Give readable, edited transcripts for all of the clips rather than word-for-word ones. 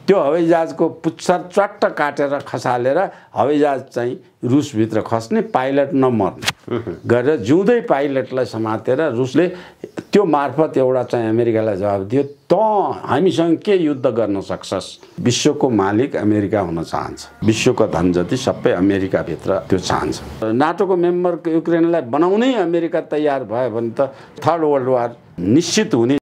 त्यो हवाईजहाजको पुच्छर च्वाट्ट काटेर खसालेर हवाईजहाज चाहिँ रुसभित्र खस्ने, पाइलट नमर्ने गरेर जिउँदै पाइलटलाई समातेर रुसले त्यो मार्फत एउटा चाहिँ अमेरिकालाई जवाब दियो, त हामीसँग के युद्ध गर्न सक्छस्? विश्वको मालिक अमेरिका हुन चाहन्छ, विश्वको धन जति सबै अमेरिकाभित्र त्यो चाहन्छ। नाटोको मेम्बर युक्रेनलाई बनाउनै अमेरिका तयार भयो भने त थर्ड वर्ल्ड वार निश्चित हुने।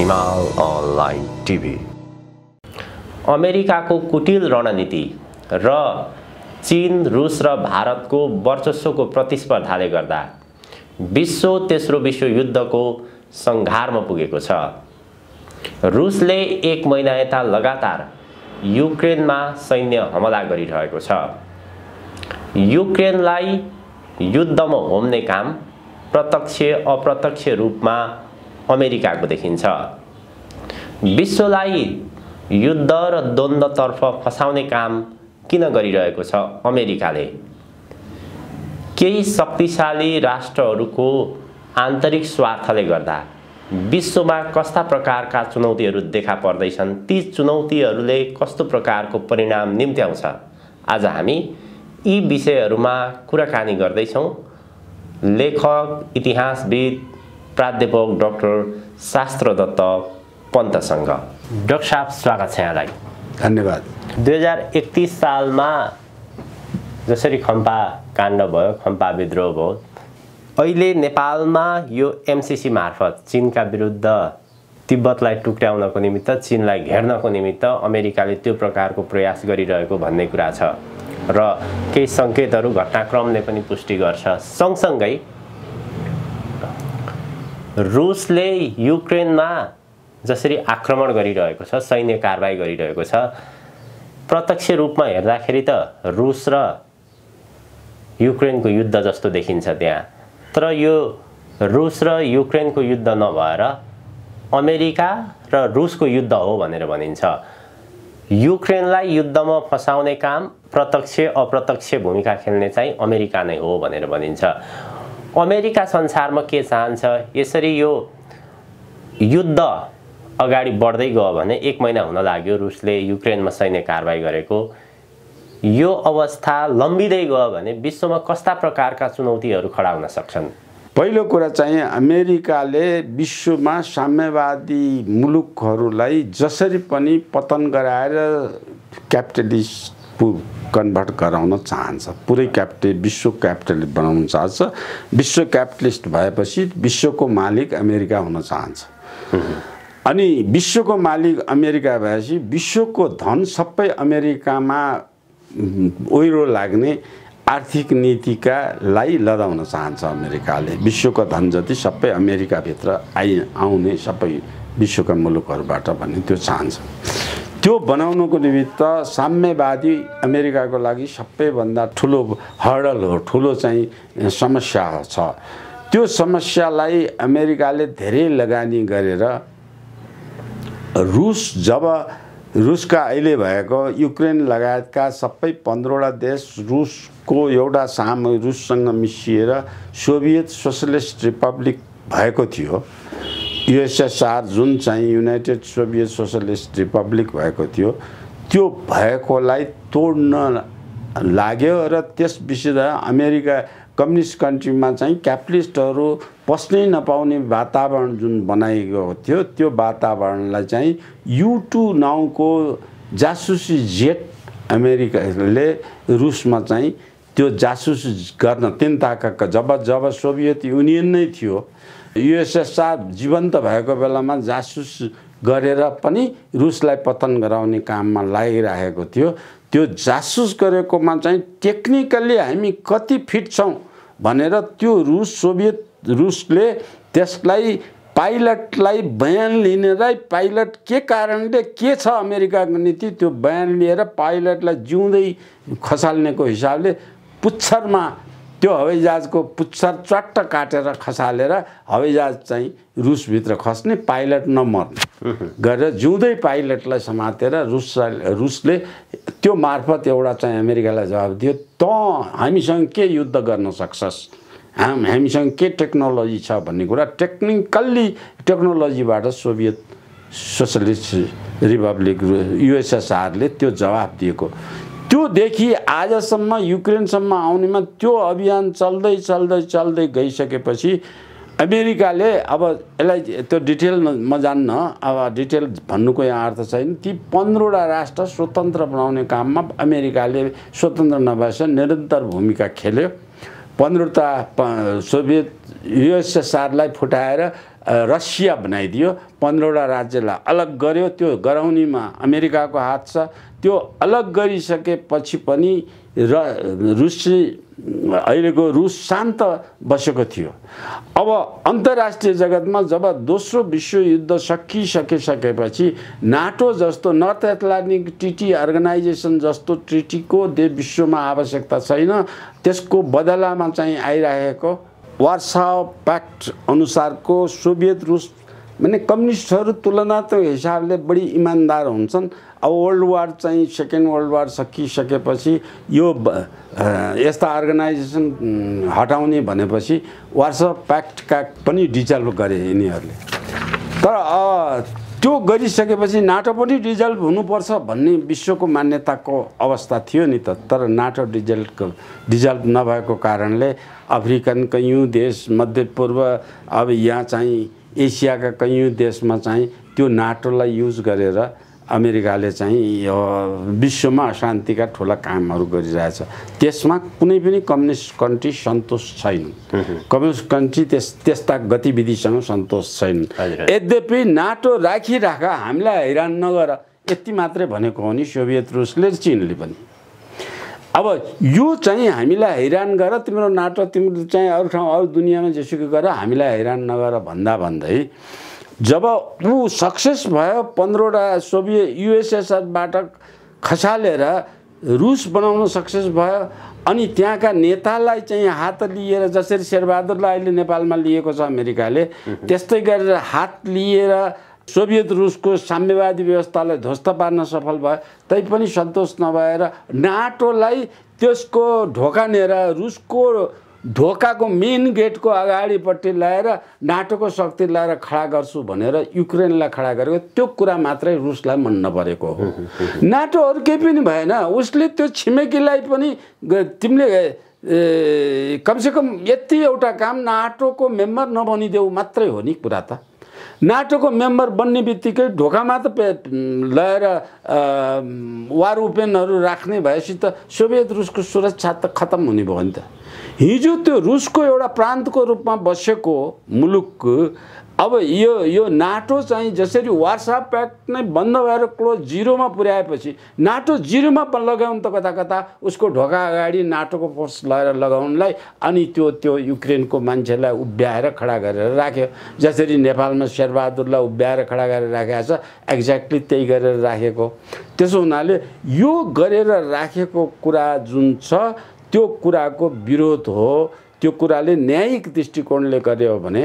हिमाल अनलाइन टिभी। अमेरिकाको कुटिल रणनीति र चीन, रुस र भारतको वर्चस्वको प्रतिस्पर्धाले गर्दा विश्व तेस्रो विश्वयुद्धको सङ्घारमा पुगेको छ। रुसले 1 महिना यता लगातार युक्रेनमा सैन्य हमला गरिरहेको छ। युक्रेनलाई युद्धमा होम्ने काम प्रत्यक्ष अप्रत्यक्ष रूपमा अमेरिकाको देखिन्छ। विश्वलाई युद्ध र द्वन्द्वतर्फ फसाउने काम किन गरिरहेको छ अमेरिकाले? केही शक्तिशाली राष्ट्रहरूको आन्तरिक स्वार्थले गर्दा विश्वमा कस्ता प्रकारका चुनौतीहरू देखा पर्दैछन्, ती चुनौतीहरूले कस्तो प्रकारको परिणाम निम्त्याउँछ? आज हामी यी विषयहरूमा कुराकानी गर्दैछौँ लेखक, इतिहासविद, प्राध्यापक डाक्टर शास्त्रदत्त पन्तसँग। डाक्टर साहब, स्वागत छ यहाँलाई। धन्यवाद। 2031 सालमा जसरी खम्पा काण्ड भयो, खम्पा विद्रोह भयो, अहिले नेपालमा यो एमसिसी मार्फत चीनका विरुद्ध तिब्बतलाई टुक्र्याउनको निमित्त, चीनलाई घेर्नको निमित्त अमेरिकाले त्यो प्रकारको प्रयास गरिरहेको भन्ने कुरा छ र केही सङ्केतहरू घटनाक्रमले पनि पुष्टि गर्छ। सँगसँगै रुसले युक्रेनमा जसरी आक्रमण गरिरहेको छ, सैन्य कारबाही गरिरहेको छ, प्रत्यक्ष रूपमा हेर्दाखेरि त रुस र युक्रेनको युद्ध जस्तो देखिन्छ त्यहाँ। तर यो रुस र युक्रेनको युद्ध नभएर अमेरिका र रुसको युद्ध हो भनेर भनिन्छ। युक्रेनलाई युद्धमा फसाउने काम प्रत्यक्ष अप्रत्यक्ष भूमिका खेल्ने चाहिँ अमेरिका नै हो भनेर भनिन्छ। अमेरिका संसारमा के चाहन्छ? यसरी यो युद्ध अगाडि बढ्दै गयो भने 1 महिना हुन लाग्यो रुसले युक्रेनमा सैन्य कारबाही गरेको, यो अवस्था लम्बिँदै गयो भने विश्वमा कस्ता प्रकारका चुनौतीहरू खडा हुन सक्छन्? पहिलो कुरा चाहिँ अमेरिकाले विश्वमा साम्यवादी मुलुकहरूलाई जसरी पनि पतन गराएर क्यापिटलिस्ट कन्भर्ट गराउन चाहन्छ, पुरै विश्व क्यापिटलिस्ट बनाउन चाहन्छ। विश्व क्यापिटलिस्ट भएपछि विश्वको मालिक अमेरिका हुन चाहन्छ। अनि विश्वको मालिक अमेरिका भएपछि विश्वको धन सबै अमेरिकामा ओहिरो लाग्ने आर्थिक नीतिकालाई लदाउन चाहन्छ अमेरिकाले। विश्वको धन जति सबै अमेरिकाभित्र आउने सबै विश्वका मुलुकहरूबाट भन्ने त्यो चाहन्छ। त्यो बनाउनको निमित्त साम्यवादी अमेरिकाको लागि सबैभन्दा ठुलो हर्डल हो, ठुलो चाहिँ समस्या छ। त्यो समस्यालाई अमेरिकाले धेरै लगानी गरेर रुसका अहिले भएको युक्रेन लगायतका सबै 15वटा देश रुसको एउटा रुससँग मिसिएर सोभियत सोसलिस्ट रिपब्लिक भएको थियो। युएसएसआर जुन चाहिँ युनाइटेड सोभियत सोसलिस्ट रिपब्लिक भएको थियो, त्यो भएकोलाई तोड्न लाग्यो र त्यस विषयमा अमेरिका कम्युनिस्ट कन्ट्रीमा चाहिँ क्यापिटलिस्टहरू पस्नै नपाउने वातावरण जुन बनाइएको थियो, त्यो वातावरणलाई चाहिँ U2 नाउँको जासुसी जेट अमेरिकाले रुसमा चाहिँ त्यो जासुसी गर्न तीन ताका जब सोभियत युनियन नै थियो, युएसएसआर जीवन्त भएको बेलामा जासुस गरेर पनि रुसलाई पतन गराउने काममा लागिरहेको थियो। त्यो जासुस गरेकोमा चाहिँ टेक्निकली हामी कति फिट छौँ भनेर त्यो रुसले त्यसलाई पाइलटलाई बयान लिनेलाई पाइलट के कारणले के छ अमेरिकाको नीति, त्यो बयान लिएर पाइलटलाई जिउँदै खसाल्नेको हिसाबले पुच्छरमा त्यो हवाईजहाजको पुच्छर च्वाट्ट काटेर खसालेर हवाईजहाज चाहिँ रुसभित्र खस्ने, पाइलट नमर्ने गरेर जिउँदै पाइलटलाई समातेर रुसले त्यो मार्फत एउटा चाहिँ अमेरिकालाई जवाब दियो, त हामीसँग के युद्ध गर्न सक्छस्? हामीसँग के टेक्नोलोजी छ भन्ने कुरा टेक्निकल्ली टेक्नोलोजीबाट सोभियत सोसलिस्ट रिपब्लिक USSRले त्यो जवाफ दिएको। त्योदेखि आजसम्म युक्रेनसम्म आउनेमा त्यो अभियान चल्दै चल्दै चल्दै गइसकेपछि अमेरिकाले अब यसलाई त्यो डिटेल म जान्न, अब डिटेल भन्नुको यहाँ अर्थ छैन। ती 15वटा राष्ट्र स्वतन्त्र बनाउने काममा अमेरिकाले स्वतन्त्र नभएसम्म निरन्तर भूमिका खेल्यो। 15वटा सोभियत USSRलाई फुटाएर रसिया बनाइदियो, 15वटा राज्यलाई अलग गर्यो। त्यो गराउनेमा अमेरिकाको हात छ। त्यो अलग गरिसकेपछि पनि अहिलेको रुस शान्त बसेको थियो। अब अन्तर्राष्ट्रिय जगतमा जब दोस्रो विश्वयुद्ध सकिसकेपछि नाटो जस्तो नर्थ एटलान्टिक ट्रिटी अर्गनाइजेसन जस्तो ट्रिटीको विश्वमा आवश्यकता छैन। त्यसको बदलामा चाहिँ आइरहेको वार्सा प्याक्ट अनुसारको सोभियत रुस माने कम्युनिस्टहरू तुलनात्मक हिसाबले बढी इमान्दार हुन्छन्। अब वर्ल्ड वार चाहिँ सेकेन्ड वर्ल्ड वार सकिसकेपछि यो यस्ता अर्गनाइजेसन हटाउने भनेपछि वार्सा प्याक्टका पनि डिजल्भ गरे यिनीहरूले। तर त्यो गरिसकेपछि नाटो पनि डिजल्भ हुनुपर्छ भन्ने विश्वको मान्यताको अवस्था थियो नि त। तर नाटो डिजल्भ नभएको कारणले अफ्रिकन कैयौँ देश, मध्यपूर्व, अब यहाँ चाहिँ एसियाका कैयौँ देशमा चाहिँ त्यो नाटोलाई युज गरेर अमेरिकाले चाहिँ यो विश्वमा अशान्तिका ठुला कामहरू गरिरहेछ। त्यसमा कुनै पनि कम्युनिस्ट कन्ट्री सन्तोष छैन। कम्युनिस्ट कन्ट्री त्यस्ता गतिविधिसँग सन्तोष छैन। यद्यपि नाटो राखिराखा हामीलाई हैरान नगर यति मात्रै भनेको हो नि सोभियत रुसले, चीनले पनि। अब यो चाहिँ हामीलाई हैरान गर, तिम्रो नाटो तिम्रो चाहिँ अरू ठाउँ अरू दुनियाँमा जेसुकै गर, हामीलाई हैरान नगर भन्दा भन्दै जब ऊ सक्सेस भयो 15वटा सोभियत USSRबाट खसालेर रुस बनाउन सक्सेस भयो, अनि त्यहाँका नेतालाई चाहिँ हात लिएर जसरी शेरबहादुरलाई अहिले नेपालमा लिएको छ अमेरिकाले, त्यस्तै गरेर हात लिएर सोभियत रुसको साम्यवादी व्यवस्थालाई ध्वस्त पार्न सफल भयो। तैपनि सन्तोष नभएर नाटोलाई त्यसको ढोकानेर रुसको ढोकाको मेन गेटको अगाडिपट्टि ल्याएर नाटोको शक्ति ल्याएर खडा गर्छु भनेर युक्रेनलाई खडा गरेको, त्यो कुरा मात्रै रुसलाई मन नपरेको हो। नाटो अरू केही पनि भएन। उसले त्यो छिमेकीलाई पनि तिमीले कमसेकम यति एउटा काम नाटोको मेम्बर नबनिदेऊ मात्रै हो नि कुरा त। नाटोको मेम्बर बन्ने बित्तिकै ढोकामा त ल्याएर वार वेपनहरू राख्ने भएपछि त सोभियत रुसको सुरक्षा त खत्तम हुने भयो नि त। हिजो त्यो रुसको एउटा प्रान्तको रूपमा बसेको मुलुक अब यो नाटो चाहिँ जसरी वार्सा प्याक्ट नै बन्द भएर क्लोज जिरोमा पुर्याएपछि नाटो जिरोमा लगाउनु त कता कता उसको ढोका अगाडि नाटोको फोर्स लगाएर लगाउनलाई अनि त्यो युक्रेनको मान्छेलाई उभ्याएर खडा गरेर राख्यो। जसरी नेपालमा शेरबहादुरलाई उभ्याएर खडा गरेर राखेको छ, एक्ज्याक्टली त्यही गरेर राखेको। त्यसो हुनाले यो गरेर राखेको कुरा जुन छ त्यो कुराको विरोध हो। त्यो कुराले न्यायिक दृष्टिकोणले गर्यो भने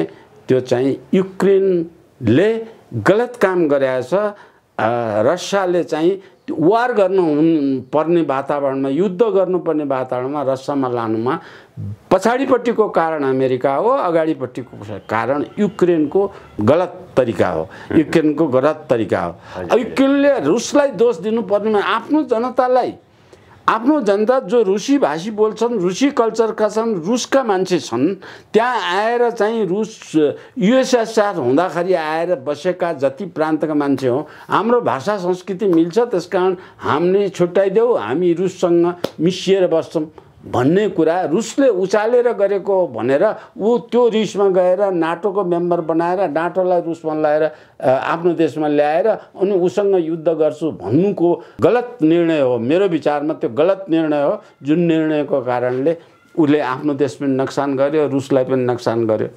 त्यो चाहिँ युक्रेनले गलत काम गरेछ। रसियाले चाहिँ वार गर्नुपर्ने वातावरणमा, युद्ध गर्नुपर्ने वातावरणमा रसियामा लानुमा पछाडिपट्टिको कारण अमेरिका हो, अगाडिपट्टिको कारण युक्रेनको गलत तरिका हो। युक्रेनको गलत तरिका हो। युक्रेनले रुसलाई दोष दिनुपर्नेमा आफ्नो जनतालाई, आफ्नो जनता जो रुसी भाषी बोल्छन्, रुसी कल्चरका छन्, रुसका मान्छे छन्, त्यहाँ आएर चाहिँ रुस USSR हुँदाखेरि आएर बसेका जति प्रान्तका मान्छे हो, हाम्रो भाषा संस्कृति मिल्छ, त्यसकारण हामीले छुट्याइदेऊ, हामी रुससँग मिसिएर बस्छौँ भन्ने कुरा रुसले उचालेर गरेको भनेर ऊ त्यो रिसमा गएर नाटोको मेम्बर बनाएर नाटोलाई रुसमा ल्याएर आफ्नो देशमा ल्याएर अनि उसँग युद्ध गर्छु भन्नुको गलत निर्णय हो। मेरो विचारमा त्यो गलत निर्णय हो, जुन निर्णयको कारणले उसले आफ्नो देश पनि नोक्सान गर्यो, रुसलाई पनि नोक्सान गर्यो।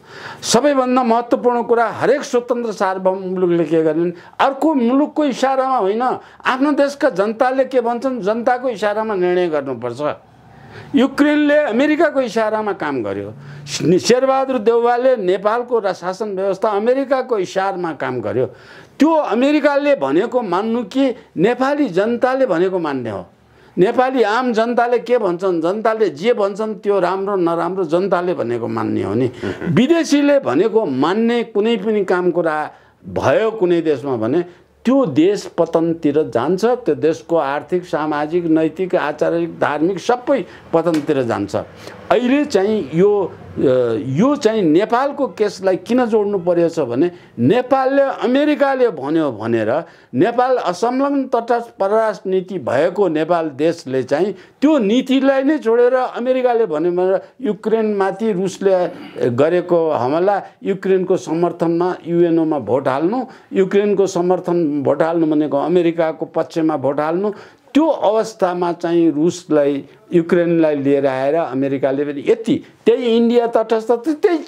सबैभन्दा महत्त्वपूर्ण कुरा, हरेक स्वतन्त्र सार्वभौम मुलुकले के गर्ने, अर्को मुलुकको इसारामा होइन, आफ्नो देशका जनताले के भन्छन् जनताको इसारामा निर्णय गर्नुपर्छ। युक्रेनले अमेरिकाको इसारामा काम गर्यो। शेरबहादुर देउवाले नेपालको शासन व्यवस्था अमेरिकाको इसारामा काम गर्यो। त्यो अमेरिकाले भनेको मान्नु कि नेपाली जनताले भनेको मान्ने हो। नेपाली आम जनताले के भन्छन्, जनताले जे भन्छन् त्यो राम्रो नराम्रो जनताले भनेको मान्ने हो नि। विदेशीले भनेको मान्ने कुनै पनि काम कुरा भयो कुनै देशमा भने त्यो देश पतनतिर जान्छ। त्यो देशको आर्थिक, सामाजिक, नैतिक, आचार्यिक, धार्मिक सबै पतनतिर जान्छ। अहिले चाहिँ यो चाहिँ नेपालको केसलाई किन जोड्नु परेछ भने नेपालले अमेरिकाले भन्यो भनेर नेपाल असंलग्न तटस्थ परराष्ट्र नीति भएको नेपाल देशले चाहिँ त्यो नीतिलाई नै छोडेर अमेरिकाले भन्यो भनेर युक्रेनमाथि रुसले गरेको हमला, युक्रेनको समर्थनमा युएनओमा भोट हाल्नु, युक्रेनको समर्थन भोट हाल्नु भनेको अमेरिकाको पक्षमा भोट हाल्नु, त्यो अवस्थामा चाहिँ रुसलाई युक्रेनलाई लिएर आएर अमेरिकाले पनि यति, त्यही इन्डिया तटस्थ, त्यही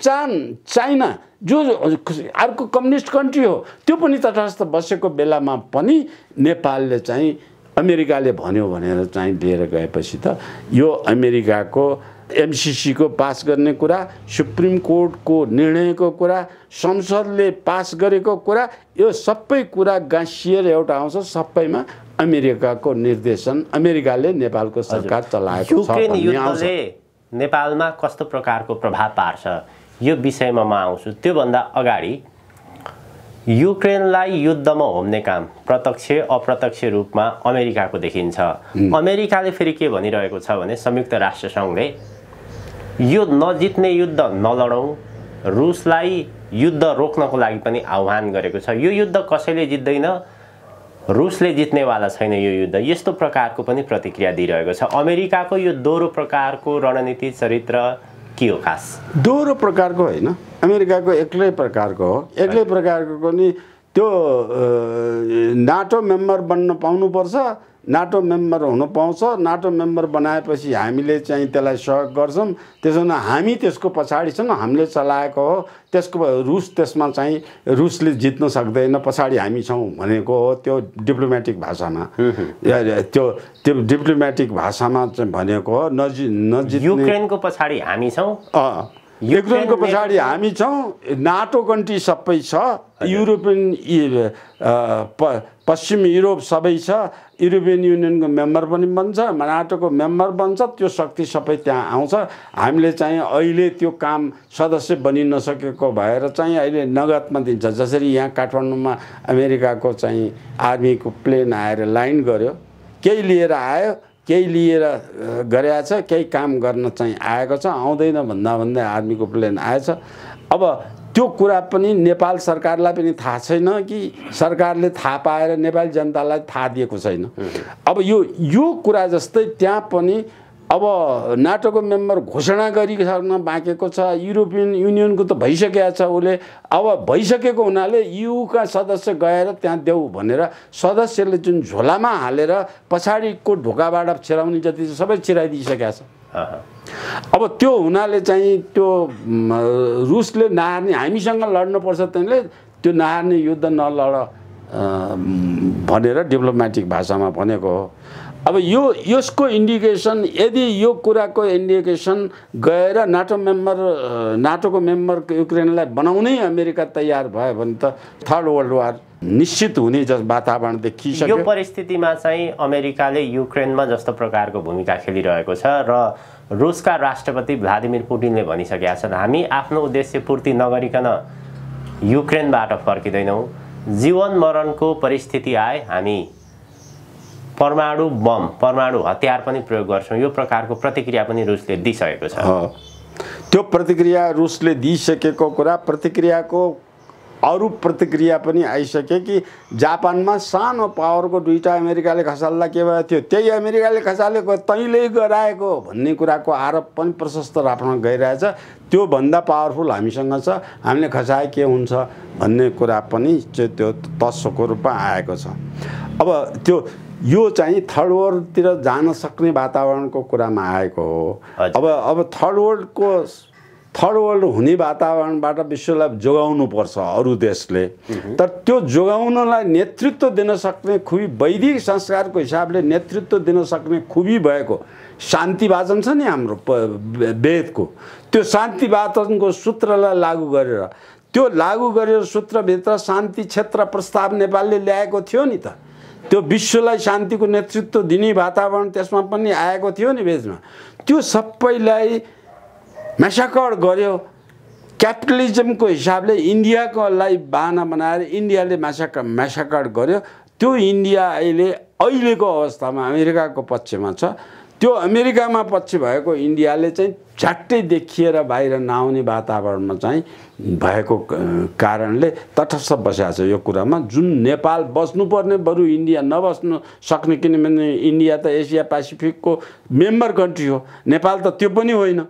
चाइना जो अर्को कम्युनिस्ट कन्ट्री हो त्यो पनि तटस्थ बसेको बेलामा पनि नेपालले चाहिँ अमेरिकाले भन्यो भनेर चाहिँ लिएर गएपछि त यो अमेरिकाको एमसिसीको पास गर्ने कुरा, सुप्रिम कोर्टको निर्णयको कुरा, संसदले पास गरेको कुरा, यो सबै कुरा गाँसिएर एउटा आउँछ। सबैमा अमेरिकाको निर्देशन, अमेरिकाले नेपालको सरकार चलाएको छ। युक्रेन युद्धले नेपालमा कस्तो प्रकारको प्रभाव पार्छ यो विषयमा म आउँछु। त्योभन्दा अगाडि युक्रेनलाई युद्धमा होम्ने काम प्रत्यक्ष अप्रत्यक्ष रूपमा अमेरिकाको देखिन्छ। अमेरिकाले फेरि के भनिरहेको छ भने संयुक्त राष्ट्र सङ्घले यो नजित्ने युद्ध नलडौँ, रुसलाई युद्ध रोक्नको लागि पनि आह्वान गरेको छ। यो युद्ध कसैले जित्दैन, रुसले जित्नेवाला छैन यो युद्ध, यस्तो प्रकारको पनि प्रतिक्रिया दिइरहेको छ। अमेरिकाको यो दोहोरो प्रकारको रणनीति चरित्र के हो खास? दोहोरो प्रकारको होइन, अमेरिकाको एक्लै प्रकारको हो। एक्लै प्रकारको पनि त्यो नाटो मेम्बर बन्न पाउनुपर्छ, नाटो मेम्बर हुन पाउँछ, नाटो मेम्बर बनाएपछि हामीले चाहिँ त्यसलाई सहयोग गर्छौँ, त्यसो भने हामी त्यसको पछाडि छौँ, हामीले चलाएको हो, त्यसको रुस त्यसमा चाहिँ रुसले जित्न सक्दैन, पछाडि हामी छौँ भनेको हो। त्यो डिप्लोमेटिक भाषामा त्यो डिप्लोमेटिक भाषामा चाहिँ भनेको हो। नजित्ने युक्रेनको पछाडि हामी छौँ, युक्रेनको पछाडि हामी छौँ, नाटो कन्ट्री सबै छ, युरोपियन पश्चिम युरोप सबै छ, युरोपियन युनियनको मेम्बर पनि बन्छ, नाटोको मेम्बर बन्छ, त्यो शक्ति सबै त्यहाँ आउँछ। हामीले चाहिँ अहिले त्यो काम सदस्य बनि नसकेको भएर चाहिँ अहिले नगदमा दिन्छ। जसरी यहाँ काठमाडौँमा अमेरिकाको चाहिँ आर्मीको प्लेन आएर लाइन गर्यो, केही लिएर आयो, केही लिएर गरेको छ, केही काम गर्न चाहिँ आएको छ, आउँदैन भन्दा भन्दै आर्मीको प्लेन आएछ। अब त्यो कुरा पनि नेपाल सरकारलाई पनि थाहा छैन कि सरकारले थाहा पाएर नेपाली जनतालाई थाहा दिएको छैन। अब यो कुरा जस्तै त्यहाँ पनि अब नाटोको मेम्बर घोषणा गरिसक्न बाँकेको छ, युरोपियन युनियनको त भइसकेको छ उसले, अब भइसकेको हुनाले युका सदस्य गएर त्यहाँ देऊ भनेर सदस्यले जुन झोलामा हालेर पछाडिको ढोकाबाट छिराउने जति सबै छिराइदिइसकेको छ। अब त्यो हुनाले चाहिँ त्यो रुसले नहार्ने, हामीसँग लड्नुपर्छ, त्यसले त्यो नहार्ने युद्ध नलड भनेर डिप्लोमेटिक भाषामा भनेको हो। अब यसको इन्डिकेसन, यदि यो कुराको इन्डिकेसन गएर नाटोको मेम्बर युक्रेनलाई बनाउनै अमेरिका तयार भयो भने त थर्ड वर्ल्ड वार निश्चित हुने जस वातावरण देखिसक्यो। यो परिस्थितिमा चाहिँ अमेरिकाले युक्रेनमा जस्तो प्रकारको भूमिका खेलिरहेको छ र रुसका राष्ट्रपति भ्लादिमिर पुटिनले भनिसकेका छन् हामी आफ्नो उद्देश्य पूर्ति नगरिकन युक्रेनबाट फर्किँदैनौँ, जीवन मरणको परिस्थिति आए हामी परमाणु बम, परमाणु हतियार पनि प्रयोग गर्छौँ, यो प्रकारको प्रतिक्रिया पनि रुसले दिइसकेको छ। त्यो प्रतिक्रिया रुसले दिइसकेको कुरा, प्रतिक्रियाको अरू प्रतिक्रिया पनि आइसके कि जापानमा सानो पावरको दुईटा अमेरिकाले खसाल्दा के भयो थियो, त्यही अमेरिकाले खसालेको तैँले गराएको भन्ने कुराको आरोप पनि प्रशस्त राख्न गइरहेछ। त्योभन्दा पावरफुल हामीसँग छ, हामीले खसाए के हुन्छ भन्ने कुरा पनि त्यो तत्त्वको रूपमा आएको छ। अब यो चाहिँ थर्ड वर्ल्डतिर जान सक्ने वातावरणको कुरामा आएको हो। अब थर्ड वर्ल्ड हुने वातावरणबाट विश्वलाई जोगाउनु पर्छ अरू देशले, तर त्यो जोगाउनलाई नेतृत्व दिन सक्ने खुबी, वैदिक संस्कारको हिसाबले नेतृत्व दिन सक्ने खुबी भएको शान्ति वाचन छ नि हाम्रो वेदको, त्यो शान्ति वाचनको सूत्रलाई लागू गरेर, त्यो लागू गरेर सूत्रभित्र शान्ति क्षेत्र प्रस्ताव नेपालले ल्याएको थियो नि त। त्यो विश्वलाई शान्तिको नेतृत्व दिने वातावरण त्यसमा पनि आएको थियो नि बेचमा। त्यो सबैलाई म्यासाकर गर्यो क्यापिटलिजमको हिसाबले, इन्डियाकोलाई बाहना बनाएर इन्डियाले म्यासाकर गर्यो। त्यो इन्डिया अहिलेको अवस्थामा अमेरिकाको पक्षमा छ। त्यो अमेरिकामा पक्ष भएको इन्डियाले चाहिँ झ्याट्टै देखिएर बाहिर नआउने वातावरणमा चाहिँ भएको कारणले तटस्थ बसेको छ यो कुरामा। जुन नेपाल बस्नुपर्ने बरु इन्डिया नबस्नु सक्ने, किनभने इन्डिया त एसिया पेसिफिकको मेम्बर कन्ट्री हो, नेपाल त त्यो पनि होइन।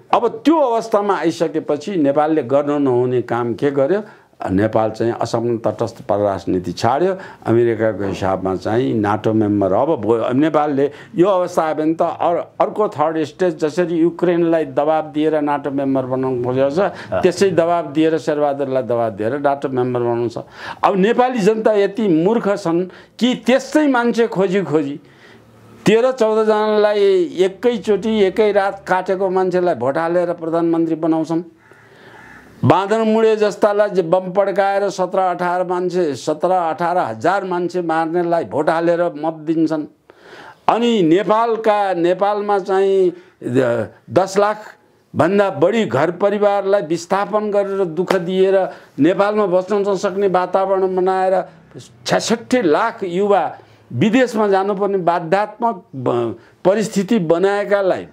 अब त्यो अवस्थामा आइसकेपछि नेपालले गर्न नहुने काम के गर्यो, नेपाल चाहिँ असम तटस्थ परराष्ट्र नीति छाड्यो। अमेरिकाको हिसाबमा चाहिँ नाटो मेम्बर। अब नेपालले यो अवस्था आयो भने त अर्को थर्ड स्टेज, जसरी युक्रेनलाई दबाब दिएर नाटो मेम्बर बनाउनु खोजेको छ, त्यसै दबाब दिएर शेरबहादुरलाई दबाब दिएर नाटो मेम्बर बनाउनु छ। अब नेपाली जनता यति मूर्ख छन् कि त्यस्तै मान्छे खोजी 13-14 जनालाई एकैचोटि एकै रात काटेको मान्छेलाई भोट हालेर प्रधानमन्त्री बनाउँछन्। बाँदर मुडे जस्तालाई बम पड्काएर 17-18 हजार मान्छे मार्नेलाई भोट हालेर मत दिन्छन्। अनि नेपालमा चाहिँ 10 लाख भन्दा बढी घर परिवारलाई विस्थापन गरेर दुःख दिएर नेपालमा बस्न नसक्ने वातावरण बनाएर 66 लाख युवा विदेशमा जानुपर्ने बाध्यात्मक परिस्थिति बनाएकालाई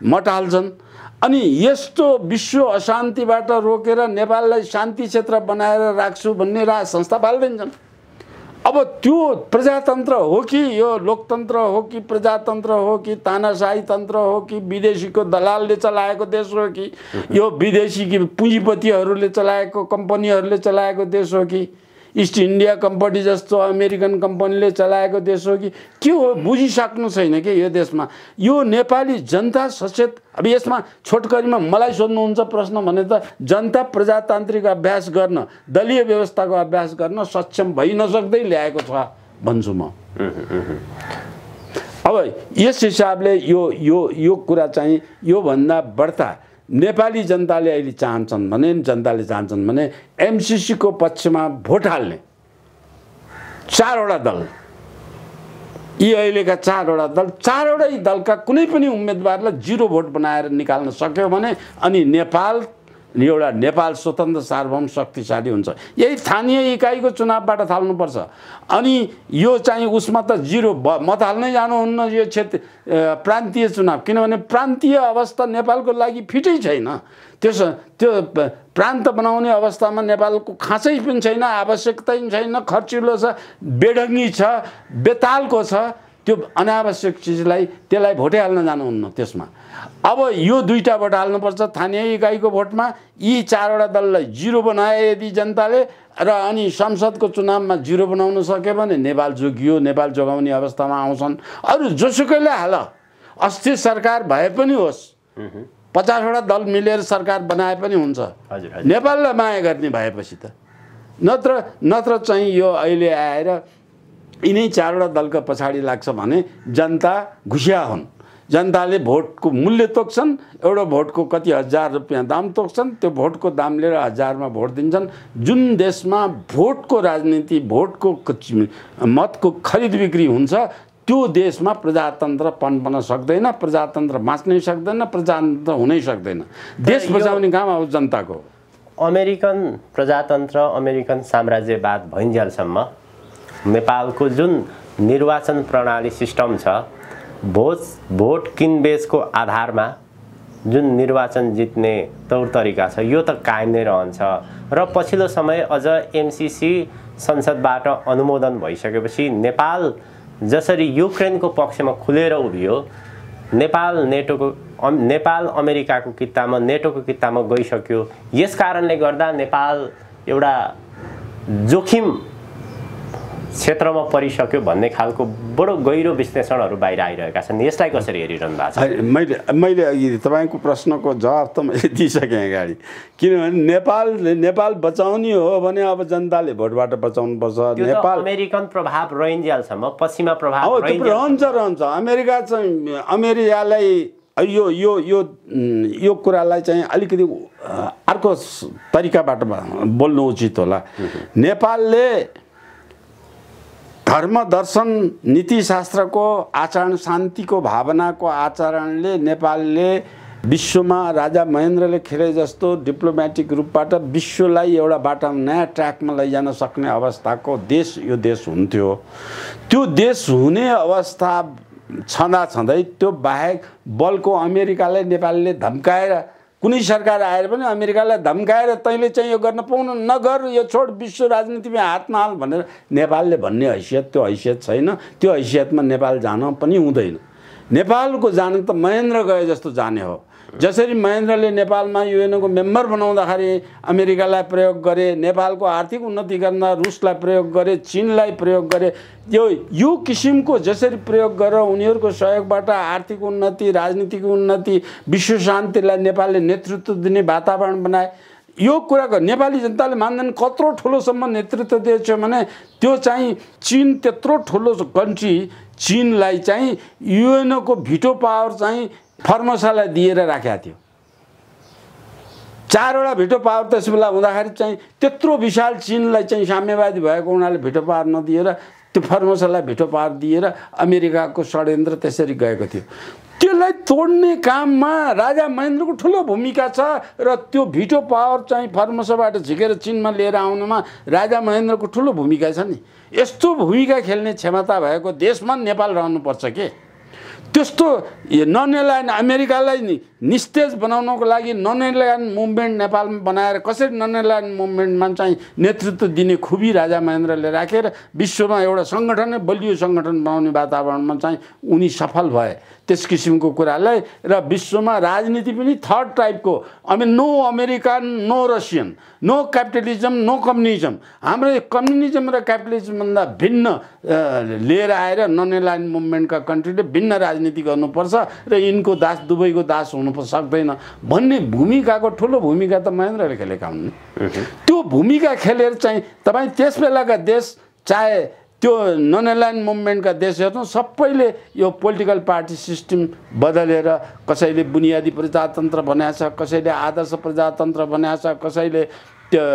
मत हाल्छन्। अनि यस्तो विश्व अशान्तिबाट रोकेर नेपाललाई शान्ति क्षेत्र बनाएर राख्छु भन्ने संस्था पाल्दैछन्। अब त्यो प्रजातन्त्र हो कि यो लोकतन्त्र हो कि प्रजातन्त्र हो कि तानाशाही तन्त्र हो कि विदेशीको दलालले चलाएको देश हो कि यो विदेशी पुँजीपतिहरूले चलाएको कम्पनीहरूले चलाएको देश हो कि ईस्ट इन्डिया कम्पनी जस्तो अमेरिकन कम्पनीले चलाएको देश हो कि के हो, बुझिसक्नु छैन कि यो देशमा यो नेपाली जनता सचेत। अब यसमा छोटकरीमा मलाई सोध्नुहुन्छ प्रश्न भने त जनता प्रजातान्त्रिक अभ्यास गर्न, दलीय व्यवस्थाको अभ्यास गर्न सक्षम भइ नसक्दै ल्याएको छ भन्छु म। अब यस हिसाबले यो कुरा चाहिँ योभन्दा बढ्ता नेपाली जनताले अहिले चाहन्छन् भने एमसीसीको पक्षमा भोट हाल्ने 4वटा दल, यी अहिलेका 4वटा दल, 4वटै दलका कुनै पनि उम्मेदवारलाई 0 भोट बनाएर निकाल्न सक्यो भने अनि नेपाल स्वतन्त्र सार्वभौम शक्तिशाली हुन्छ। यही स्थानीय इकाइको चुनावबाट थाल्नुपर्छ। अनि यो चाहिँ उसमा त 0 मत हाल्नै जानुहुन्न, यो प्रान्तीय चुनाव, किनभने प्रान्तीय अवस्था नेपालको लागि फिटै छैन। त्यो प्रान्त बनाउने अवस्थामा नेपालको खाँचै पनि छैन, आवश्यकता पनि छैन, खर्चिलो छ, बेढङ्गी छ, बेतालको छ। त्यो अनावश्यक चिजलाई त्यसलाई भोटै हाल्न जानुहुन्न त्यसमा। अब यो 2टा भोट हाल्नुपर्छ स्थानीय इकाइको भोटमा। यी 4वटा दललाई 0 बनाए यदि जनताले र अनि संसदको चुनावमा 0 बनाउन सक्यो भने नेपाल जोगियो, नेपाल जोगाउने अवस्थामा आउँछन्। अरू जोसुकैले हाल, अस्थिर सरकार भए पनि होस्, 50वटा दल मिलेर सरकार बनाए पनि हुन्छ, नेपाललाई माया गर्ने भएपछि त। नत्र चाहिँ यो अहिले आएर यिनै 4वटा दलका पछाडि लाग्छ भने जनता घुसिया हुन्। जनताले भोटको मूल्य तोक्छन्, एउटा भोटको कति हजार रुपियाँ दाम तोक्छन्, त्यो भोटको दाम लिएर 1000मा भोट दिन्छन्। जुन देशमा भोटको राजनीति, भोटको मतको खरिद बिक्री हुन्छ, त्यो देशमा प्रजातन्त्र पनपन सक्दैन, प्रजातन्त्र बाँच्नै सक्दैन, प्रजातन्त्र हुनै सक्दैन। देश बचाउने काम अब जनताको। अमेरिकन प्रजातन्त्र, अमेरिकन साम्राज्यवाद भइन्जेलसम्म नेपालको जुन निर्वाचन प्रणाली सिस्टम छ, भोट किनबेचको आधारमा जुन निर्वाचन जित्ने तौर तरिका छ, यो त कायम नै रहन्छ। र पछिल्लो समय अझ एमसीसी संसदबाट अनुमोदन भइसकेपछि नेपाल जसरी युक्रेनको पक्षमा खुलेर उभियो, नेपाल अमेरिकाको कित्तामा, नेटोको कित्तामा गइसक्यो। यस कारणले गर्दा नेपाल एउटा जोखिम क्षेत्रमा परिसक्यो भन्ने खालको बडो गहिरो विश्लेषणहरू बाहिर आइरहेका छन्। यसलाई कसरी हेरिरहनु भएको छ? मैले अघि तपाईँको प्रश्नको जवाब त मैले दिइसकेँ अगाडि। किनभने नेपाल बचाउने हो भने अब जनताले भोटबाट बचाउनुपर्छ। नेपाल अमेरिकन प्रभाव रहिन्जेलसम्म, पश्चिमा प्रभाव रहन्छ। अमेरिकालाई यो कुरालाई चाहिँ अलिकति अर्को तरिकाबाट बोल्नु उचित होला। नेपालले धर्म दर्शन नीतिशास्त्रको आचरण शान्तिको भावनाको आचरणले नेपालले विश्वमा राजा महेन्द्रले खेले जस्तो डिप्लोमेटिक रूपबाट विश्वलाई एउटा बाटो नयाँ ट्र्याकमा लैजान सक्ने अवस्थाको देश यो देश हुन्थ्यो। त्यो देश हुने अवस्था छँदै त्यो बाहेक बलको अमेरिकालाई नेपालले धम्काएर कुनै सरकार आएर पनि अमेरिकालाई धम्काएर तैँले चाहिँ यो गर्न पाउनु नगर, यो छोड, विश्व राजनीतिमा हात नहाल भनेर नेपालले भन्ने हैसियत त्यो हैसियत छैन। त्यो हैसियतमा नेपाल जान पनि हुँदैन। नेपालको जान त महेन्द्र गए जस्तो जाने हो। जसरी महेन्द्रले नेपालमा युएनको मेम्बर बनाउँदाखेरि अमेरिकालाई प्रयोग गरे, नेपालको आर्थिक उन्नति गर्न रुसलाई प्रयोग गरे, चीनलाई प्रयोग गरे, यो किसिमको जसरी प्रयोग गरेर उनीहरूको सहयोगबाट आर्थिक उन्नति, राजनीतिक उन्नति, विश्व शान्तिलाई नेपालले नेतृत्व दिने वातावरण बनाए। यो कुराको नेपाली जनताले मान्दैन। कत्रो ठुलोसम्म नेतृत्व दिएछ भने त्यो चाहिँ चीन, त्यत्रो ठुलो कन्ट्री चीनलाई चाहिँ युएनको भिटो पावर चाहिँ फर्मोसालाई दिएर राखेको थियो। 4 वटा भिटो पावर त्यस बेला हुँदाखेरि चाहिँ त्यत्रो विशाल चीनलाई चाहिँ साम्यवादी भएको हुनाले भिटो पावर नदिएर त्यो फर्मोसालाई भिटो पावर दिएर अमेरिकाको षड्यन्त्र त्यसरी गएको थियो। त्यसलाई तोड्ने काममा राजा महेन्द्रको ठुलो भूमिका छ र त्यो भिटो पावर चाहिँ फर्मोसाबाट झिकेर चीनमा लिएर आउनमा राजा महेन्द्रको ठुलो भूमिका छ नि। यस्तो भूमिका खेल्ने क्षमता भएको देशमा नेपाल रहनुपर्छ के। त्यस्तो नन एलायन अमेरिकालाई निस्तेज बनाउनको लागि नन एलायन मुभमेन्ट नेपालमा बनाएर कसरी नन एलायन मुभमेन्टमा चाहिँ नेतृत्व दिने खुबी राजा महेन्द्रले राखेर विश्वमा एउटा सङ्गठन, बलियो सङ्गठन बनाउने वातावरणमा चाहिँ उनी सफल भए। त्यस किसिमको कुरालाई र विश्वमा राजनीति पनि थर्ड टाइपको, no American, no Russian, no capitalism, no communism, हाम्रो कम्युनिजम र क्यापिटलिजमभन्दा भिन्न लिएर आएर नन एलायन मुभमेन्टका कन्ट्रीले भिन्न राजनीति गर्नुपर्छ र यिनको दास दुबईको दास हुनु सक्दैन भन्ने भूमिकाको ठुलो भूमिका त महेन्द्रले खेलेका हुन्। त्यो भूमिका खेलेर चाहिँ तपाईँ त्यस बेलाका देश, चाहे त्यो नन एलायन मुभमेन्टका देशहरू सबैले यो पोलिटिकल पार्टी सिस्टम बदलेर कसैले बुनियादी प्रजातन्त्र बनाएको छ, कसैले आदर्श प्रजातन्त्र बनाएको छ, कसैले त्यो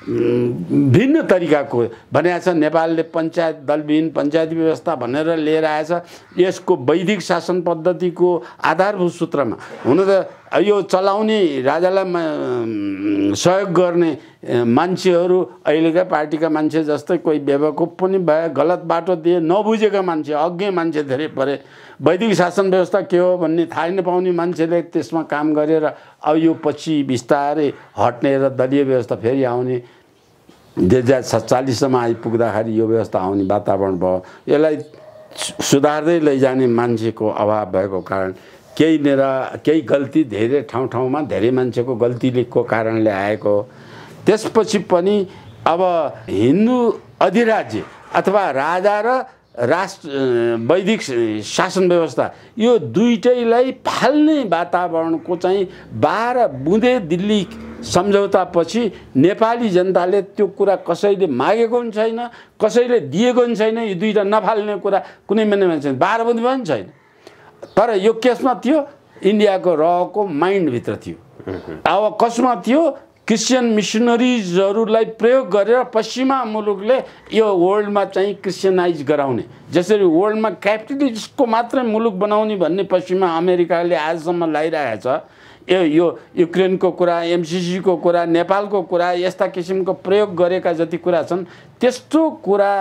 भिन्न तरिकाको बनाएको छ। नेपालले पञ्चायत दलविहीन पञ्चायती व्यवस्था भनेर लिएर आएछ। यसको वैदिक शासन पद्धतिको आधारभूत सूत्रमा हुन त यो चलाउने राजालाई सहयोग गर्ने मान्छेहरू अहिलेका पार्टीका मान्छे जस्तै कोही बेवकुफ पनि भए, गलत बाटो दिए, नबुझेका मान्छे, अज्ञ मान्छे धेरै परे। वैदिक शासन व्यवस्था के हो भन्ने थाहै नपाउने मान्छेले त्यसमा काम गरेर अब यो पछि बिस्तारै हट्ने र दलीय व्यवस्था फेरि आउने 2047सम्म आइपुग्दाखेरि यो व्यवस्था आउने वातावरण भयो। यसलाई सुधार्दै लैजाने मान्छेको अभाव भएको कारण केही गल्ती धेरै ठाउँमा धेरै मान्छेको गल्तीको कारणले आएको। त्यसपछि पनि अब हिन्दू अधिराज्य अथवा राजा र राष्ट्र वैदिक शासन व्यवस्था यो दुईटैलाई फाल्ने वातावरणको चाहिँ 12 बुँदे दिल्ली सम्झौतापछि नेपाली जनताले त्यो कुरा कसैले मागेको पनि छैन, कसैले दिएको पनि छैन। यो दुईटा नफाल्ने कुरा कुनै मान्छे छैन, 12 बुँदे पनि छैन। तर यो केसमा थियो, इन्डियाको रको माइन्डभित्र थियो। अब कसमा थियो, क्रिस्चियन मिसनरिजहरूलाई प्रयोग गरेर पश्चिमा मुलुकले यो वर्ल्डमा चाहिँ क्रिस्चियनाइज गराउने, जसरी वर्ल्डमा क्यापिटलिस्टको मात्रै मुलुक बनाउने भन्ने पश्चिमा अमेरिकाले आजसम्म लगाइरहेको छ। यो युक्रेनको कुरा, एमसिसीको कुरा, नेपालको कुरा, यस्ता किसिमको प्रयोग गरेका जति कुरा छन्, त्यस्तो कुरा,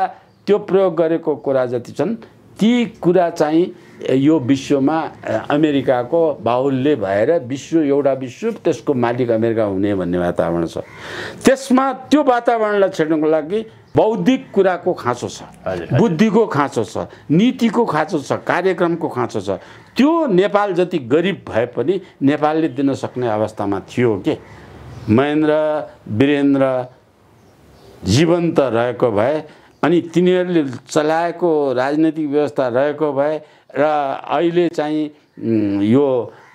त्यो प्रयोग गरेको कुरा जति छन्, ती कुरा चाहिँ यो विश्वमा अमेरिकाको बाहुल्य भएर एउटा विश्व त्यसको मालिक अमेरिका हुने भन्ने वातावरण छ। त्यसमा त्यो वातावरणलाई छेड्नको लागि बौद्धिक कुराको खाँचो छ, बुद्धिको खाँचो छ, नीतिको खाँचो छ, कार्यक्रमको खाँचो छ। त्यो नेपाल जति गरिब भए पनि नेपालले दिन सक्ने अवस्थामा थियो के। महेन्द्र वीरेन्द्र जीवन्त रहेको भए अनि तिनीहरूले चलाएको राजनीतिक व्यवस्था रहेको भए र अहिले चाहिँ यो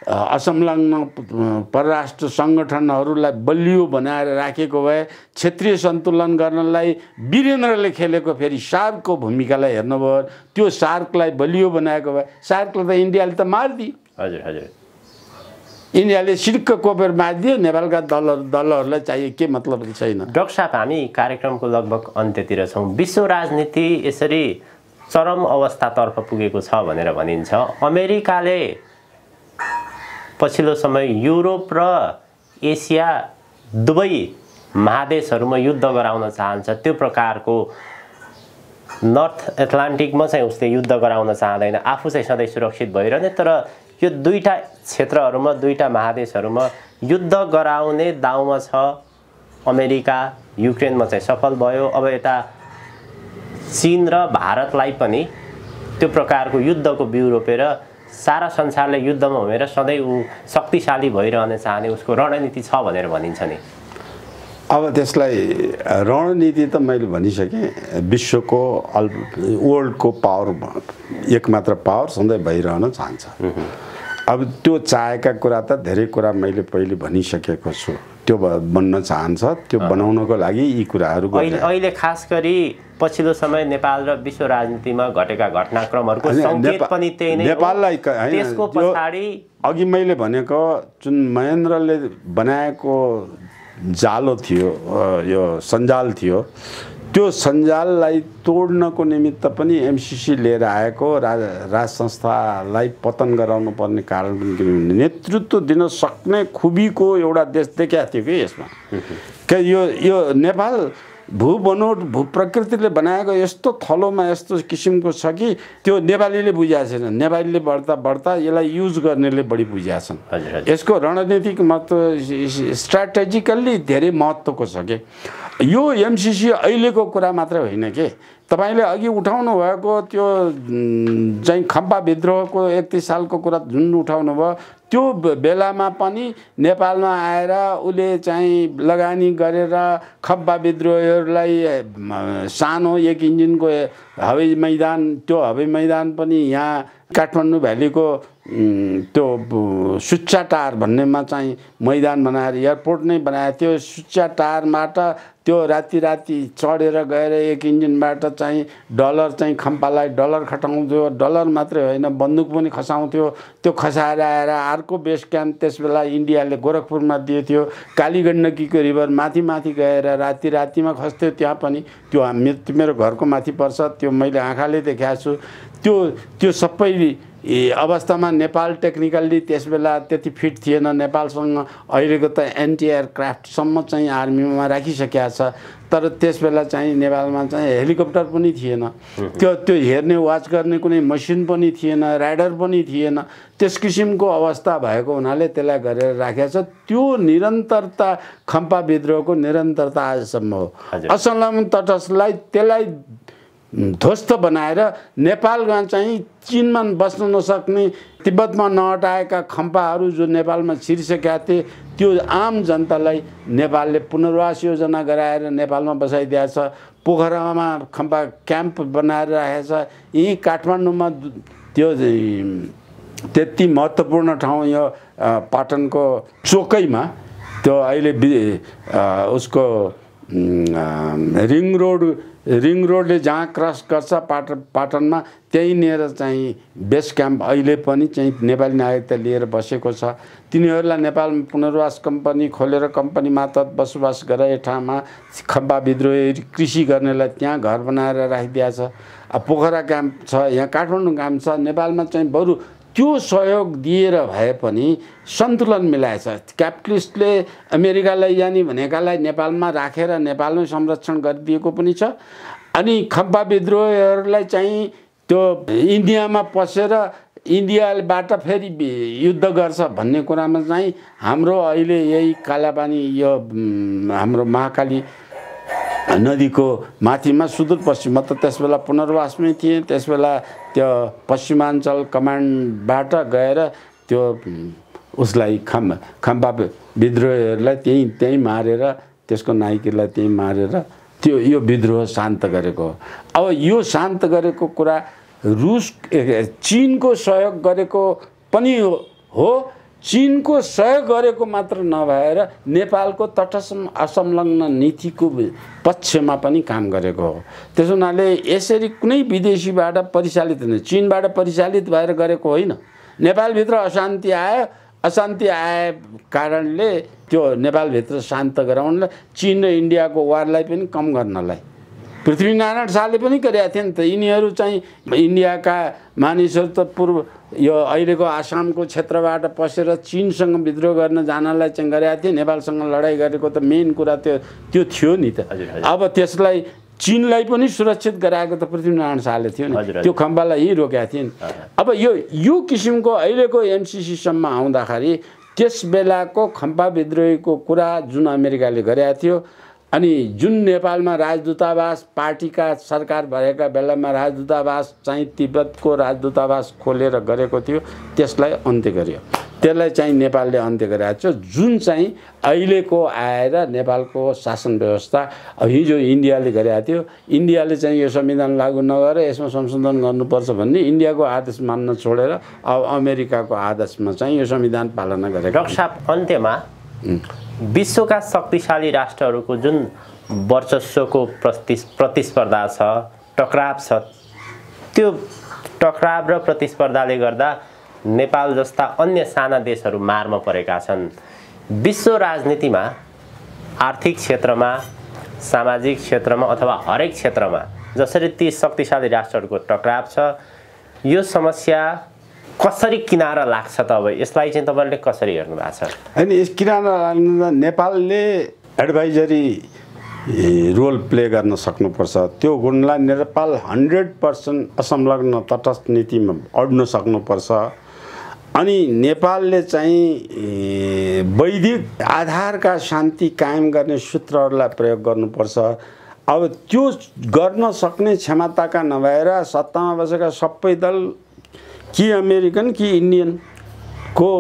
असंलग्न परराष्ट्र सङ्गठनहरूलाई बलियो बनाएर राखेको भए, क्षेत्रीय सन्तुलन गर्नलाई वीरेन्द्रले खेलेको फेरि सार्कको भूमिकालाई हेर्नुभयो, त्यो सार्कलाई बलियो बनाएको भए, सार्कलाई त इन्डियाले त मारिदियो। हजुर हजुर। इन्डियाले सिड्क कोपेर मारिदियो, नेपालका दलहरूलाई चाहिए के मतलब छैन। डाक्टर साहब, हामी कार्यक्रमको लगभग अन्त्यतिर छौँ। विश्व राजनीति यसरी चरम अवस्थातर्फ पुगेको छ भनेर भनिन्छ। अमेरिकाले पछिल्लो समय युरोप र एसिया दुवै महादेशहरूमा युद्ध गराउन चाहन्छ। त्यो प्रकारको नर्थ एटलान्टिकमा चाहिँ उसले युद्ध गराउन चाहँदैन, आफू चाहिँ सधैँ सुरक्षित भइरहने। तर यो दुईटा क्षेत्रहरूमा, दुईटा महादेशहरूमा युद्ध गराउने दाउमा छ अमेरिका। युक्रेनमा चाहिँ सफल भयो। अब यता चीन र भारतलाई पनि त्यो प्रकारको युद्धको बिउ रोपेर सारा संसारले युद्धमा होमेर सधैँ ऊ शक्तिशाली भइरहन चाहने उसको रणनीति छ भनेर भनिन्छ नि। अब त्यसलाई रणनीति त मैले भनिसकेँ। विश्वको वर्ल्डको पावर, एकमात्र पावर सधैँ भइरहन चाहन्छ। अब त्यो चाहेका कुरा त धेरै कुरा मैले पहिले भनिसकेको छु। त्यो बन्न चाहन्छ, त्यो बनाउनको लागि यी कुराहरू अहिले खास गरी पछिल्लो समय नेपाल र विश्व राजनीतिमा घटेका घटनाक्रमहरूको संकेत पनि त्यही नै हो। नेपाललाई त्यसको पछाडि अघि मैले भनेको जुन महेन्द्रले बनाएको जालो थियो, यो सञ्जाल थियो, त्यो सञ्जाललाई तोड्नको निमित्त पनि एमसीसी लिएर आएको राज संस्थालाई पतन गराउनु पर्ने कारण पनि के भने नेतृत्व दिन सक्ने खुबीको एउटा देश देखाएको थियो कि यसमा। के यो नेपाल भूबनोट प्रकृतिले बनाएको यस्तो थलोमा यस्तो किसिमको छ कि त्यो नेपालीले बुझाएको छैन। नेपालीले बढ्दा यसलाई युज गर्नेले बढी बुझाएका छन्। यसको रणनीतिक महत्त्व, स्ट्राटेजिकल्ली धेरै महत्त्वको छ कि यो एमसीसी अहिलेको कुरा मात्रै होइन कि। तपाईले अघि उठाउनु भएको त्यो चाहिँ खम्पा विद्रोहको 31 सालको कुरा जुन उठाउनु भयो, त्यो बेलामा पनि नेपालमा आएर उसले चाहिँ लगानी गरेर खम्पा विद्रोहीहरूलाई सानो 1 इन्जिनको हवाई मैदान, त्यो हवाई मैदान पनि यहाँ काठमाडौँ भ्यालीको त्यो सुच्चा टार भन्नेमा चाहिँ मैदान बनाएर एयरपोर्ट नै बनाएको थियो। सुच्चा टारबाट त्यो राति चढेर गएर 1 इन्जिनबाट चाहिँ डलर चाहिँ खम्पालाई डलर खटाउँथ्यो। डलर मात्रै होइन, बन्दुक पनि खसाउँथ्यो। त्यो खसाएर आएर अर्को बेस क्याम्प त्यसबेला इन्डियाले गोरखपुरमा दिएको थियो। कालीगण्डकीको रिभर माथि गएर रातिमा खस्थ्यो। त्यहाँ पनि त्यो मेरो घरको माथि पर्छ, त्यो मैले आँखाले देखाएको छु। त्यो सबै अवस्थामा नेपाल टेक्निकल्ली त्यसबेला त्यति फिट थिएन। नेपालसँग अहिलेको त एन्टी एयरक्राफ्टसम्म चाहिँ आर्मीमा राखिसकेको छ। तर त्यसबेला चाहिँ नेपालमा चाहिँ हेलिकप्टर पनि थिएन। त्यो हेर्ने वाच गर्ने कुनै मसिन पनि थिएन, राइडर पनि थिएन। त्यस किसिमको अवस्था भएको हुनाले त्यसलाई गरेर राखेको छ। त्यो निरन्तरता खम्पा विद्रोहको निरन्तरता आजसम्म हो। असलम तटस्थलाई त्यसलाई ध्वस्त बनाएर नेपालमा चाहिँ चीनमा बस्न नसक्ने, तिब्बतमा नहटाएका खम्पाहरू जो नेपालमा छिरिसकेका थिए, त्यो आम जनतालाई नेपालले पुनर्वास योजना गराएर नेपालमा बसाइदिएको छ। पोखरामा खम्पा क्याम्प बनाएर राखेको छ। यहीँ काठमाडौँमा त्यो त्यति महत्त्वपूर्ण ठाउँ यो पाटनको चोकैमा त्यो अहिले उसको रिङ रोडले जहाँ क्रस गर्छ पाटनमा, त्यहीँनिर चाहिँ बेस क्याम्प अहिले पनि चाहिँ नेपाली नागरिकता लिएर बसेको छ। तिनीहरूलाई नेपालमा पुनर्वास कम्पनी खोलेर कम्पनी मार्फत बसोबास गराए ठाउँमा खम्पा विद्रोही कृषि गर्नेलाई त्यहाँ घर बनाएर राखिदिएको छ। पोखरा क्याम्प छ, यहाँ काठमाडौँ क्याम्प छ। नेपालमा चाहिँ बरु त्यो सहयोग दिएर भए पनि सन्तुलन मिलाएछ। क्यापिटलिस्टले अमेरिकालाई जाने भनेकालाई नेपालमा राखेर नेपालमै संरक्षण गरिदिएको पनि छ। अनि खम्पा विद्रोहीहरूलाई चाहिँ त्यो इन्डियामा पसेर इन्डियाबाट फेरि युद्ध गर्छ भन्ने कुरामा चाहिँ हाम्रो अहिले यही कालापानी यो हाम्रो महाकाली नदीको माथिमा सुदूरपश्चिममा त त्यसबेला पुनर्वासमै थिए। त्यसबेला त्यो पश्चिमाञ्चल कमान्डबाट गएर त्यो उसलाई खम्पा विद्रोहीहरूलाई त्यहीँ मारेर, त्यसको नायकलाई त्यहीँ मारेर त्यो यो विद्रोह शान्त गरेको हो। अब यो शान्त गरेको कुरा चीनको सहयोग गरेको पनि हो। चीनको सहयोग गरेको मात्र नभएर नेपालको तटस्थ असंलग्न नीतिको पक्षमा पनि काम गरेको हो। त्यसो हुनाले यसरी कुनै विदेशीबाट परिचालित होइन, चीनबाट परिचालित भएर गरेको होइन। नेपालभित्र अशान्ति आयो, अशान्ति आए कारणले त्यो नेपालभित्र शान्त गराउनलाई चीन र इन्डियाको वारलाई पनि कम गर्नलाई पृथ्वीनारायण शाहले पनि गरेका थिए नि त। यिनीहरू चाहिँ इन्डियाका मानिसहरू त पूर्व यो अहिलेको आसामको क्षेत्रबाट पसेर चीनसँग विद्रोह गर्न जानलाई चाहिँ गरेका थिए। नेपालसँग लडाइँ गरेको त मेन कुरा त्यो थियो नि त। अब त्यसलाई चीनलाई पनि सुरक्षित गराएको त पृथ्वीनारायण शाहले थियो नि, त्यो खम्बालाई यही रोकेका थिए नि। अब यो किसिमको अहिलेको एमसिसीसम्म आउँदाखेरि त्यस बेलाको खम्बा विद्रोहीको कुरा जुन अमेरिकाले गरेका थियो, अनि जुन नेपालमा राजदूतावास पार्टीका सरकार भएका बेलामा राजदूतावास चाहिँ तिब्बतको राजदूतावास खोलेर गरेको थियो, त्यसलाई अन्त्य गर्यो। त्यसलाई चाहिँ नेपालले अन्त्य गरेको छ। जुन चाहिँ अहिलेको आएर नेपालको शासन व्यवस्था अब हिजो इन्डियाले गरेको थियो, इन्डियाले चाहिँ यो संविधान लागू नगरेर यसमा संशोधन गर्नुपर्छ भन्ने इन्डियाको आदेश मान्न छोडेर अब अमेरिकाको आदेशमा चाहिँ यो संविधान पालना गरेको। डाक्टर साहब, अन्त्यमा विश्वका शक्तिशाली राष्ट्रहरूको जुन वर्चस्वको प्रतिस्पर्धा छ, टकराव छ, त्यो टकराव र प्रतिस्पर्धाले गर्दा नेपाल जस्ता अन्य साना देशहरू मारमा परेका छन्। विश्व राजनीतिमा, आर्थिक क्षेत्रमा, सामाजिक क्षेत्रमा अथवा हरेक क्षेत्रमा जसरी ती शक्तिशाली राष्ट्रहरूको टकराव छ, यो समस्या कसरी किनारा लाग्छ त? अब यसलाई चाहिँ तपाईँले कसरी हेर्नु भएको छ? होइन, यस किनारा लाग्न नेपालले एडभाइजरी रोल प्ले गर्न सक्नुपर्छ। त्यो गुणलाई नेपाल 100% असंलग्न तटस्थ नीतिमा अड्न सक्नुपर्छ। अनि नेपालले चाहिँ वैदिक आधारका शान्ति कायम गर्ने सूत्रहरूलाई प्रयोग गर्नुपर्छ। अब त्यो गर्न सक्ने क्षमताका नभएर सत्तामा बसेका सबै दल कि अमेरिकन कि इन्डियनको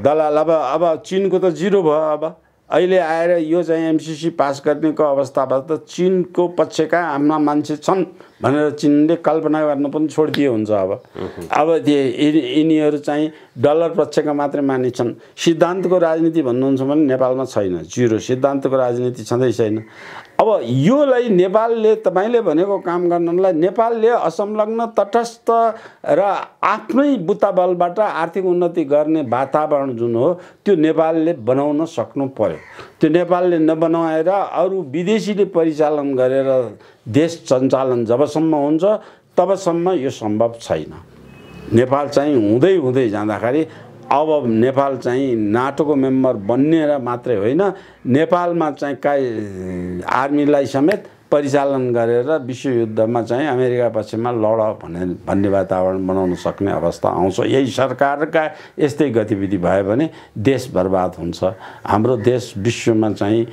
दलाल, अब चीनको त जिरो भयो। अब अहिले आएर यो चाहिँ एमसिसी पास गर्नेको अवस्थाबाट त चीनको पक्षका हाम्रा मान्छे छन् भनेर चीनले कल्पना गर्न पनि छोडिदिए हुन्छ। अब यिनीहरू चाहिँ डलर पक्षका मात्रै मानिन्छन्। सिद्धान्तको राजनीति भन्नुहुन्छ भने नेपालमा छैन, जिरो। सिद्धान्तको राजनीति छँदै छैन। अब योलाई नेपालले, तपाईले भनेको काम गर्नलाई नेपालले असंलग्न तटस्थ र आफ्नै बुताबलबाट आर्थिक उन्नति गर्ने वातावरण जुन हो त्यो नेपालले बनाउन सक्नु पर्यो। त्यो नेपालले नबनाएर अरू विदेशीले परिचालन गरेर देश सञ्चालन जबसम्म हुन्छ तबसम्म यो सम्भव छैन। नेपाल चाहिँ हुँदै हुँदै जाँदाखेरि अब नेपाल चाहिँ नाटोको मेम्बर बन्नेर मात्रै होइन, नेपालमा चाहिँ आर्मीलाई समेत परिचालन गरेर विश्वयुद्धमा चाहिँ अमेरिका पक्षमा लड भन्ने वातावरण बनाउन सक्ने अवस्था आउँछ। यही सरकारका यस्तै गतिविधि भयो भने देश बर्बाद हुन्छ। हाम्रो देश विश्वमा चाहिँ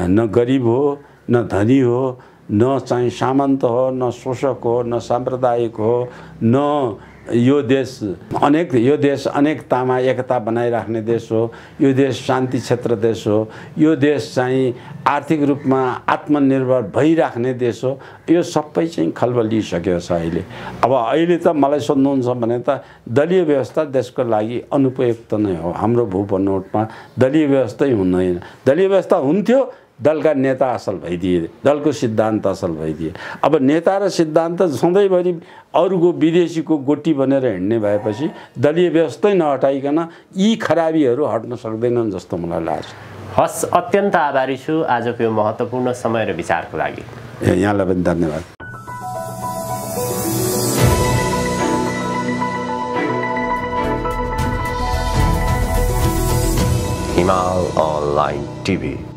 न गरिब हो, न धनी हो, न चाहिँ सामन्त हो, न शोषक हो, न साम्प्रदायिक हो, न यो देश अनेकतामा एकता बनाइराख्ने देश हो। यो देश शान्ति क्षेत्र देश हो। यो देश चाहिँ आर्थिक रूपमा आत्मनिर्भर भइराख्ने देश हो। यो सबै चाहिँ खलबलिसकेको छ अहिले। अब अहिले त मलाई सोध्नुहुन्छ भने त दलीय व्यवस्था देशको लागि अनुपयुक्त नै हो। हाम्रो भूपनोटमा दलीय व्यवस्थै हुँदैन। दलीय व्यवस्था हुन्थ्यो, दलका नेता असल भइदिए, दलको सिद्धान्त असल भइदिए। अब नेता र सिद्धान्त सधैँभरि अरूको विदेशीको गोटी बनेर हिँड्ने भएपछि दलीय व्यवस्थै नहटाइकन यी खराबीहरू हट्न सक्दैनन् जस्तो मलाई लाग्छ। हस्, अत्यन्त आभारी छु आजको यो महत्त्वपूर्ण समय र विचारको लागि। यहाँलाई पनि धन्यवाद। हिमाल अनलाइन टिभी।